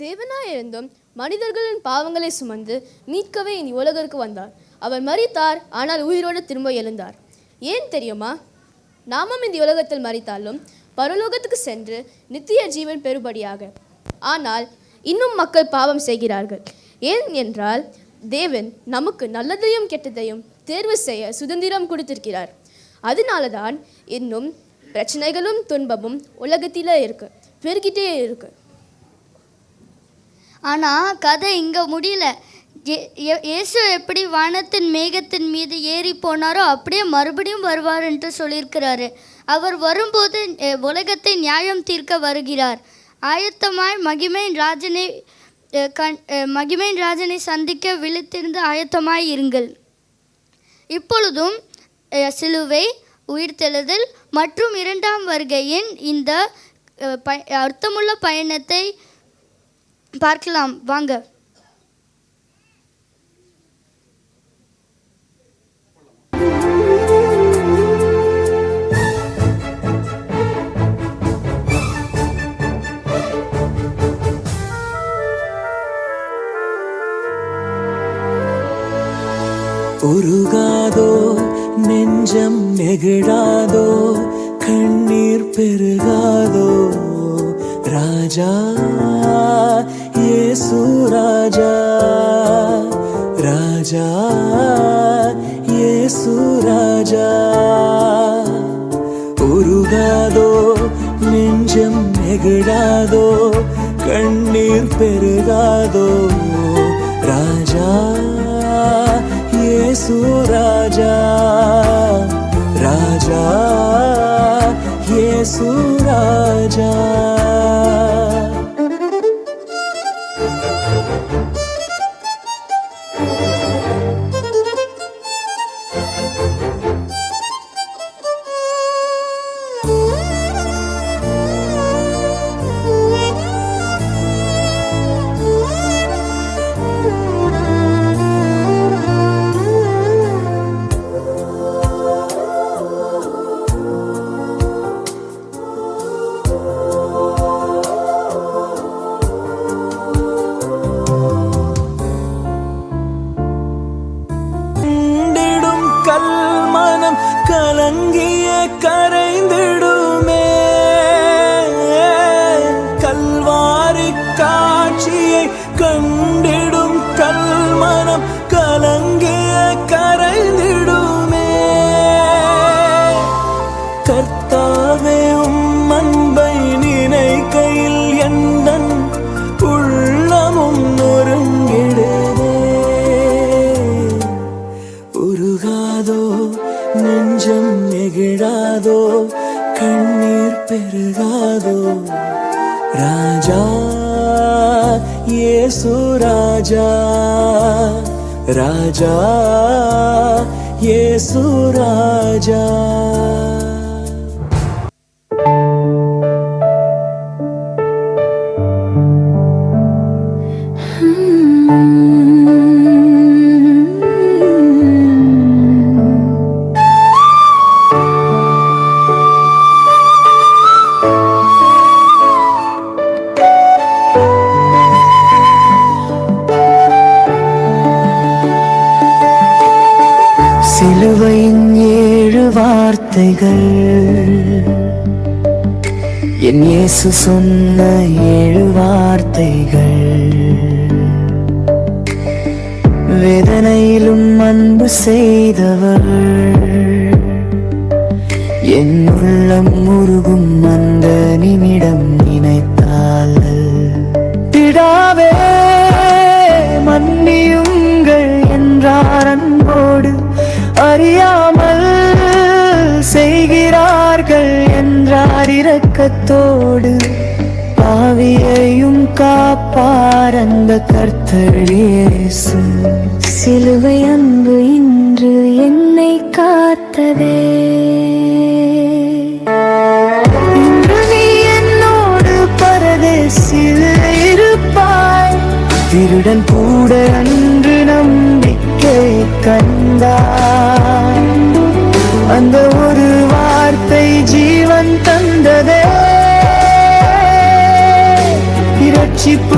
தேவனாயிருந்தும் மனிதர்களின் பாவங்களை சுமந்து மீட்கவே இந்த உலகிற்கு வந்தார். அவர் மரித்தார், ஆனால் உயிரோடு திரும்ப எழுந்தார். ஏன் தெரியுமா? நாமும் இந்த உலகத்தில் மரித்தாலும் பரலோகத்துக்கு சென்று நித்திய ஜீவன் பெறும்படியாக. ஆனால் இன்னும் மக்கள் பாவம் செய்கிறார்கள். ஏன் என்றால் தேவன் நமக்கு நல்லதையும் கெட்டதையும் தேர்வு செய்ய சுதந்திரம் கொடுத்திருக்கிறார். அதனால தான் இன்னும் பிரச்சனைகளும் துன்பமும் உலகத்திலே இருக்கு, பெருகிட்டே இருக்கு. ஆனால் கதை இங்கே முடியல. இயேசு எப்படி வானத்தின் மேகத்தின் மீது ஏறி போனாரோ அப்படியே மறுபடியும் வருவார் என்று சொல்லியிருக்கிறாரு. அவர் வரும்போது உலகத்தை நியாயம் தீர்க்க வருகிறார். ஆயத்தமாய் மகிமையின் ராஜனை சந்திக்க விழித்திருந்து ஆயத்தமாய் இருங்கள். இப்பொழுதும் சிலுவை, உயிர்த்தெழுதல் மற்றும் இரண்டாம் வருகையின் இந்த அர்த்தமுள்ள பயணத்தை பார்க்கலாம் வாங்க. உருகாதோ நெஞ்சம் நெகிழாதோ, கண்ணீர் பெருகாதோ, ராஜா இயேசு ராஜா, ராஜா இயேசு ராஜா. உருகாதோ நெஞ்சம் நெகிழாதோ, கண்ணீர் பெருகாதோ, ராஜா இயேசு ராஜா, ராஜா இயேசு ராஜா. கல்மனம் கலங்கிய கரைந்திடுமே, கல்வாரி காட்சியை கண்டிடும் கல்மனம் கலங்கிய கரைந்திடுமே. கர்த்தாவே உம் அன்பை நினைக்கையில் எந்தன் உள்ளமும் நொறுங்கிடுதே. உருகாதோ நெஞ்சம் நெகிழாதோ, கண்ணீர் பெருகாதோ, ராஜா இயேசு ராஜா, ராஜா இயேசு ராஜா. சிலுவையின் 7 வார்த்தைகள், என் இயேசு சொன்ன 7 வார்த்தைகள். வேதனையிலும் அன்பு செய்தவர், என் உள்ளம் முருகும் அந்த நிமிடம் நினைத்தால். பிதாவே மன்னியுங்கள் என்றார் அன்போடு, அறியாமல் செய்கிறார்கள் என்றார் இரக்கத்தோடு. பாவியையும் காப்பார் அந்த கர்த்தர் இயேசு. சிலுவை அன்பு இன்று என்னை காத்ததே. இன்று நீ என்னோடு பரதேசில் இருப்பாய். திருடன் கூட அன்று நம்பிக்கை கண்டாய். அந்த ஒரு வார்த்தை ஜீவன் தந்ததே. இரட்சிப்பு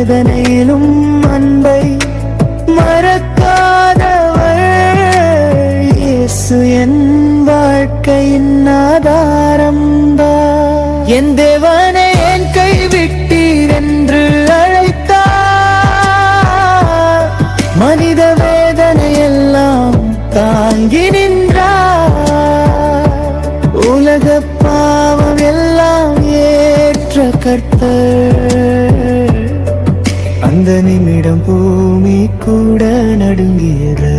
வேதனையிலும் அன்பை மறக்காதவர் இயேசு என் வாழ்க்கையின் ஆதாரம்தான். என் தேவனை என் கைவிட்டீர் என்று அழைத்தார். மனித வேதனை எல்லாம் தாங்கி நின்றார். உலக பாவம் எல்லாம் ஏற்ற கர்த்தர். அந்த நிமிடம் பூமி கூட நடுங்கியது.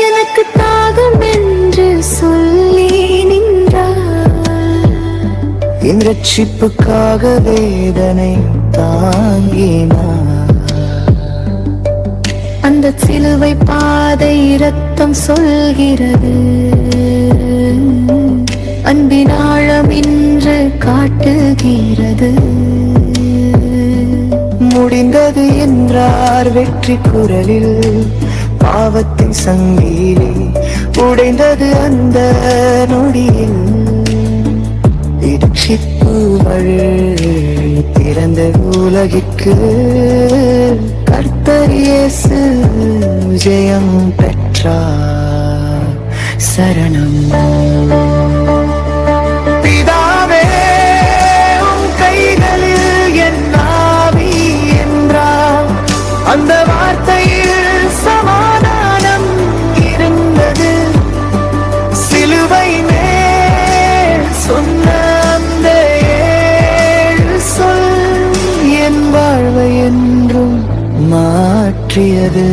எனக்கு தாகம் என்று சொல்லி நின்றார். என் ரட்சிப்புக்காக வேதனை தாங்கினார். அந்த சிலுவை பாதை இரத்தம் சொல்கிறது. அன்பின் ஆழம் இன்று காட்டுகிறது. முடிந்தது என்றார் வெற்றி குரலில். பாவத்தின் சங்கிலி உடைந்தது அந்த நொடியில். இரட்சிப்பு வழி திறந்த உலகிற்கு கர்த்தர் இயேசு ஜெயம் பெற்றார். சரணம். பிதாவே உம் கைகளில் என் ஆவி என்றார். அந்த வார்த்தையில் சமாதானம் இருந்தது. சிலுவை மேல் சொன்ன அந்த ஏழு சொல் என் வாழ்வை என்றும் மாற்றியது.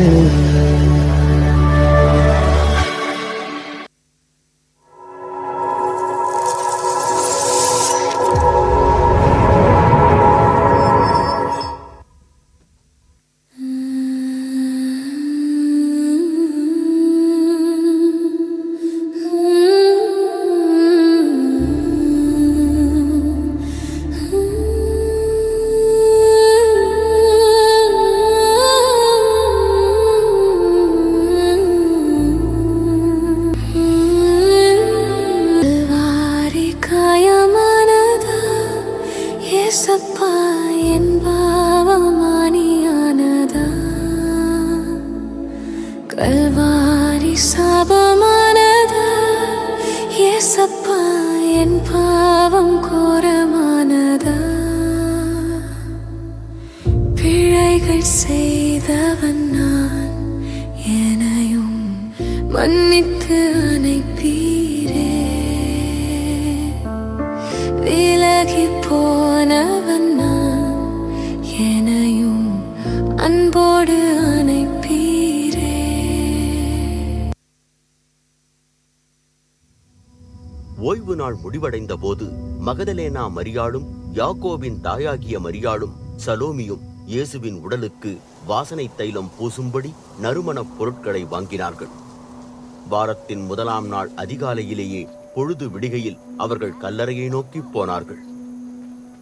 கல்வாரி காயமானதா ஏசப்பா என் பாவமானியானதா. கல்வாரி சாபமானதா ஏசப்பா என் பாவம் கோரமானதா. பிழைகள் செய்தவன் நான் எனையும் மன்னித்து அணைப்பீரே. விலகி போனவன் நான் எனையும் அன்போடு அணைப்பீரே. ஓய்வு நாள் முடிவடைந்த போது மகதலேனா மரியாளும் யாக்கோபின் தாயாகிய மரியாளும் சலோமியும் இயேசுவின் உடலுக்கு வாசனை தைலம் பூசும்படி நறுமணப் பொருட்களை வாங்கினார்கள். வாரத்தின் முதலாம் நாள் அதிகாலையிலேயே பொழுது விடிகையில் அவர்கள் கல்லறையை நோக்கி போனார்கள்.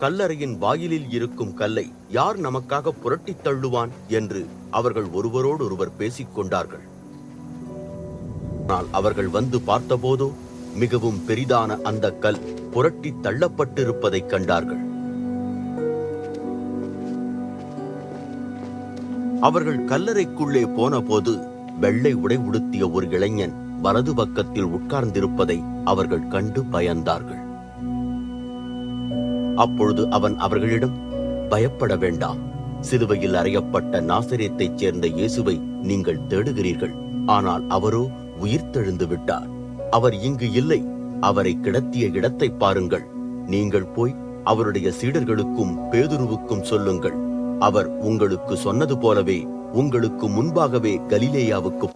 கல்லறையின் வாயிலில் இருக்கும் கல்லை யார் நமக்காக புரட்டித் தள்ளுவான் என்று அவர்கள் ஒருவரோடொருவர் பேசிக் கொண்டார்கள். ஆனால் அவர்கள் வந்து பார்த்தபோதோ மிகவும் பெரிதான அந்த கல் புரட்டி தள்ளப்பட்டிருப்பதைக் கண்டார்கள். அவர்கள் கல்லறைக்குள்ளே போன போது வெள்ளை உடை உடுத்திய ஒரு இளைஞன் வலது பக்கத்தில் உட்கார்ந்திருப்பதை அவர்கள் கண்டு பயந்தார்கள். அப்பொழுது அவன் அவர்களிடம், பயப்பட வேண்டாம். சிலுவையில் அறையப்பட்ட நாசரேத்தைச் சேர்ந்த இயேசுவை நீங்கள் தேடுகிறீர்கள். ஆனால் அவரோ உயிர்த்தெழுந்து விட்டார். அவர் இங்கு இல்லை. அவரை கிடத்திய இடத்தை பாருங்கள். நீங்கள் போய் அவருடைய சீடர்களுக்கும் பேதுருவுக்கும் சொல்லுங்கள். அவர் உங்களுக்கு சொன்னது போலவே உங்களுக்கு முன்பாகவே கலிலேயாவுக்கு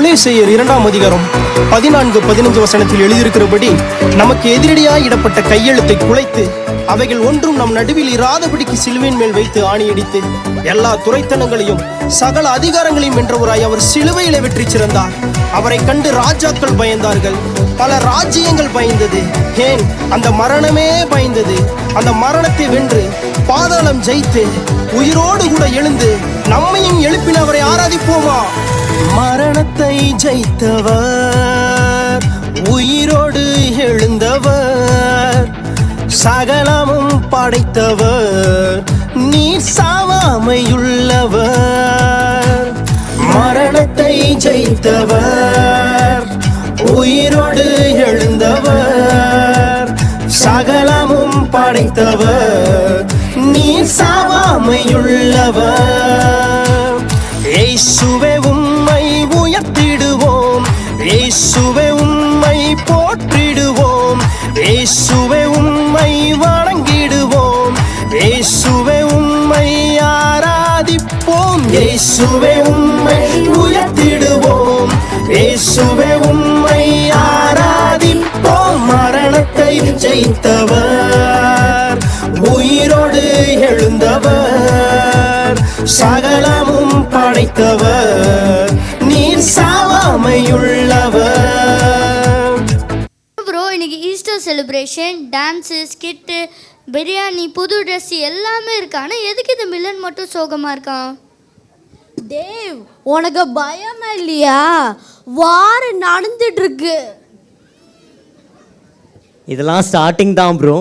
கொலோசையர் 2ஆம் அதிகாரம் 14-15 எழுதியிருக்கிறபடி நமக்கு எதிரடியாய் இடப்பட்ட கையெழுத்தை குலைத்து அவைகள் ஒன்றும் நம் நடுவில் இராதபடிக்கு சிலுவையின் மேல் வைத்து ஆணியடித்து எல்லா துரைத்தனங்களையும் சகல அதிகாரங்களையும் வென்றவராய் அவர் சிலுவையிலே வெற்றி சிறந்தார். அவரை கண்டு ராஜாக்கள் பயந்தார்கள், பல ராஜ்யங்கள் பயந்தது, ஏன் அந்த மரணமே பயந்தது. அந்த மரணத்தை வென்று பாதாளம் ஜெயித்து உயிரோடு கூட எழுந்து நம்மையும் எழுப்பின அவரை ஆராதிப்போமா? மரணத்தை ஜெயித்தவர், உயிரோடு எழுந்தவர், சகலமும் படைத்தவர், நீர் சாவாமையுள்ளவர். மரணத்தை ஜெயித்தவர், உயிரோடு எழுந்தவர், சகலமும் படைத்தவர், நீர் சாவாமையுள்ளவர். இயேசுவே உம்மை உயர்த்திடுவோம், இயேசுவே உம்மை போற்றிடுவோம், இயேசுவே உம்மை வணங்கிடுவோம், இயேசுவே உம்மை ஆராதிப்போம், இயேசுவே உம்மை உயர்த்திடுவோம், இயேசுவே உம்மை ஆராதிப்போம். மரணத்தை ஜெயித்தவர், உயிரோடு எழுந்தவர், சகலமும் படைத்தவர், நீர் சாவாமையுள்ளவர். ப்ரோ, இன்னைக்கு Easter celebration, dance, skit, biryani, புது ட்ரெஸ் எல்லாமே இருக்கு. ஆனால் எதுக்கு இந்த மில்லன் மட்டும் சோகமாக இருக்கான்? தேவ், உனக்கு பயமா இல்லையா? வார் நடந்துட்டு இருக்கு. இதெல்லாம் ஸ்டார்டிங் தான் ப்ரோ.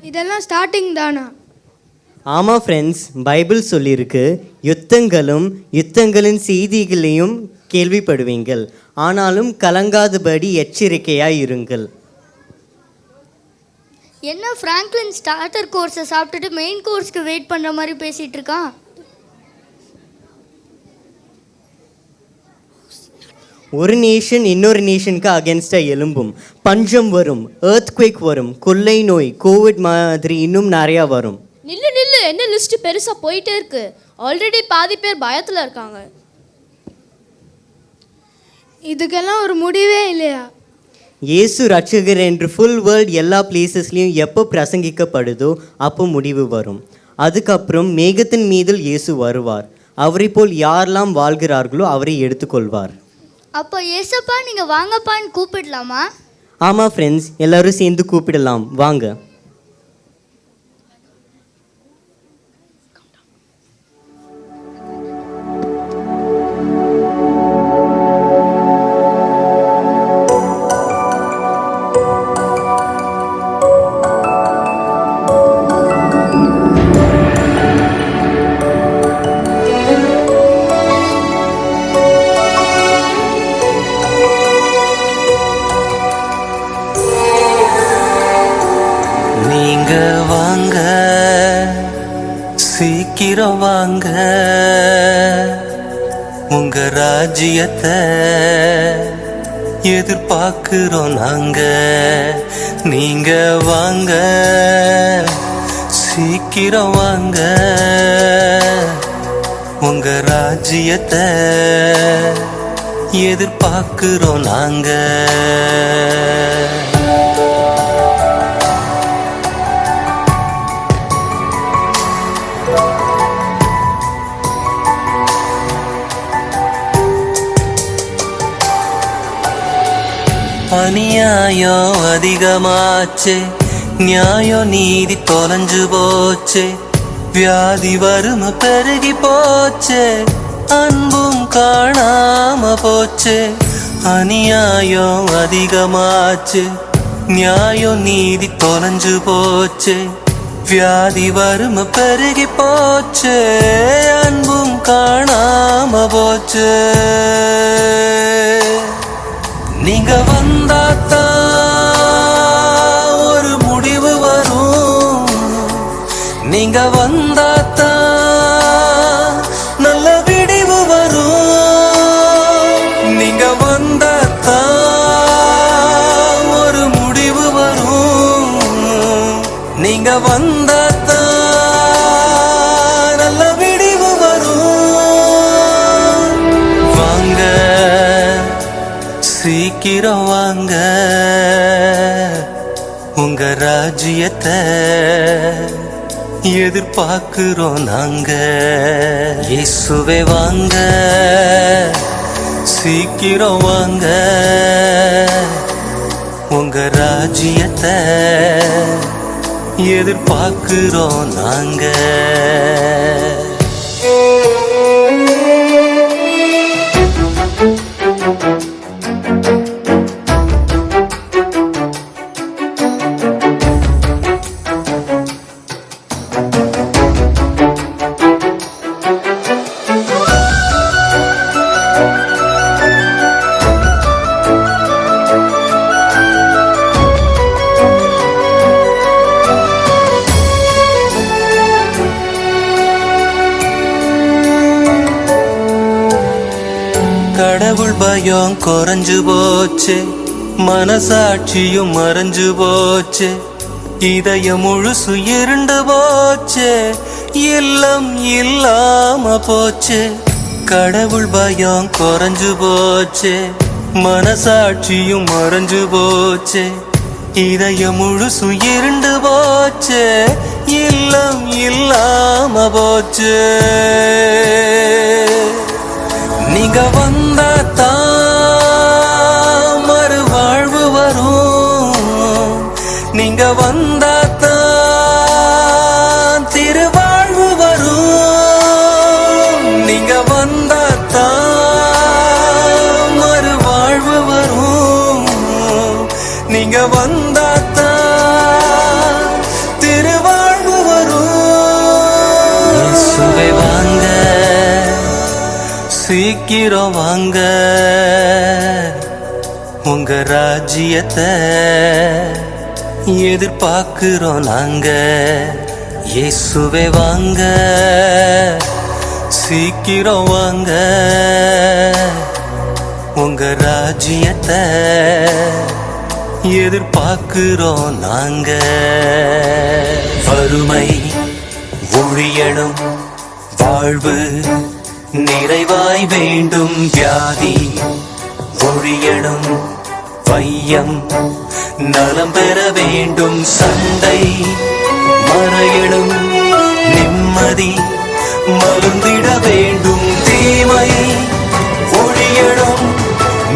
இதெல்லாம் ஸ்டார்டிங் தானா? ஆமாம் ஃப்ரெண்ட்ஸ், பைபிள் சொல்லியிருக்கு, யுத்தங்களின் செய்திகளையும் கேள்விப்படுவீங்கள், ஆனாலும் கலங்காதபடி எச்சரிக்கையாய் இருங்கள். என்ன ஃப்ராங்க்லின் ஸ்டார்டர் கோர்ஸை சாப்பிட்டுட்டு மெயின் கோர்ஸ்க்கு வெயிட் பண்ணுற மாதிரி பேசிகிட்டு இருக்கான்? ஒரு நேஷன் இன்னொரு நேஷனுக்கு அகேன்ஸ்டாக எழும்பும், பஞ்சம் வரும், எர்த்குவேக் வரும், கொள்ளை நோய், கோவிட் மாதிரி இன்னும் நிறையா வரும். நில்லு நில்லு, என்ன லிஸ்ட் பெருசாக போயிட்டே இருக்கு. ஆல்ரெடி பாதி பேர் பயத்தில் இருக்காங்க. இதுக்கெல்லாம் ஒரு முடிவே இல்லையா? இயேசு ரட்சகர் என்று ஃபுல் வேர்ல்ட் எல்லா பிளேசஸ்லையும் எப்போ பிரசங்கிக்கப்படுதோ அப்போ முடிவு வரும். அதுக்கப்புறம் மேகத்தின் மீதில் இயேசு வருவார். அவரை போல் யாரெல்லாம் வாழ்கிறார்களோ அவரை எடுத்துக்கொள்வார். அப்போ ஏசப்பா நீங்கள் வாங்கப்பான்னு கூப்பிடலாமா? ஆமாம் ஃப்ரெண்ட்ஸ், எல்லோரும் சேர்ந்து கூப்பிடலாம், வாங்க. சீக்கிரம் வாங்க, உங்க ராஜ்யத்தை எதிர்பார்க்கிறோம் நாங்க. நீங்க வாங்க, சீக்கிரம் வாங்க, உங்க ராஜ்யத்தை எதிர்பார்க்கிறோம் நாங்க. அநியாயம் அதிகமாச்சே, நியாயம் நீதி தொலைஞ்சு போச்சே, வியாதி வறுமை பெருகி போச்சே, அன்பும் காணாம போச்சே. அநியாயம் அதிகமாச்சே, நியாயம் நீதி தொலைஞ்சு போச்சே, வியாதி வறுமை பெருகி போச்சே, அன்பும் காணாம போச்சே. நீங்க வந்தாத்தான் ஒரு முடிவு வரும், நீங்க வந்தாத்தான் நல்ல விடிவு வரும். நீங்க வந்தாத்தான் ஒரு முடிவு வரும், நீங்க வந்தாத்தான் நல்ல விடிவு வரும். சீக்கிரம் வாங்க, உங்க ராஜ்யத்தை எதிர்பார்க்கிறோம் நாங்க. இயேசுவே வாங்க, சீக்கிரம் வாங்க, உங்க ராஜ்யத்தை எதிர்பார்க்கிறோம் நாங்க. கடவுள் பயம் குறைஞ்சு போச்சு, மனசாட்சியும் மறைஞ்சு போச்சு, இதயம் முழுசு இருண்டு போச்சு, இல்லம் இல்லாம போச்சு. கடவுள் பயம் குறைஞ்சு போச்சு, மனசாட்சியும் மறைஞ்சு போச்சு, இதயம் முழுசு இருண்டு போச்சு, இல்லம் இல்லாம போச்சு. நீங்க வந்தாத்தான் மறுவாழ்வு வரும், நீங்க வந்தாத்தான் திருவாழ்வு வரும், நீங்க வந்தாத்தான் மறுவாழ்வு வரும், நீங்க வந்தாத்தான் திருவாழ்வு வரும். இயேசுவே வாங்க, சீக்கிரம் வாங்க, உங்க ராஜ்யத்தை எதிர்பார்க்கிறோம் நாங்க. இயேசுவே வாங்க, சீக்கிரம் வாங்க, உங்க ராஜ்யத்தை எதிர்பார்க்கிறோம் நாங்க. வறுமை ஒழியணும், வாழ்வு நிறைவாய் வேண்டும், வியாதி ஒழியணும், வையம் நலம் பெற வேண்டும், சண்டை மறையணும், நிம்மதி மலர்ந்திட வேண்டும், தீமை ஒழியணும்,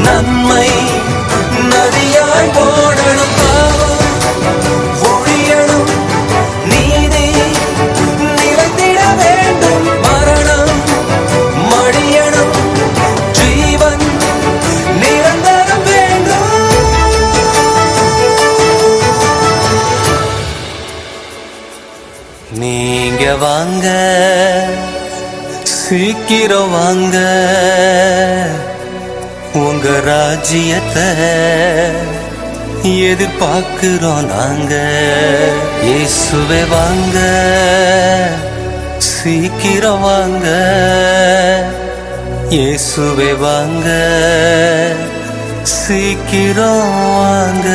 நன்மை நதியாய் ஓடணும், பாவம் ஒழியணும், நீதி நிலைத்திட வேண்டும், மரணம் மடியணும், ஜீவன் நிரந்தரம் வேண்டும். நீங்க வாங்க, சீக்கிரம் வாங்க, உங்க ராஜ்யத்தை எதிர்பார்க்கிறோம் நாங்க. இயேசுவே வாங்க, சீக்கிரம் வாங்க, இயேசுவே வாங்க, சீக்கிரம் வாங்க.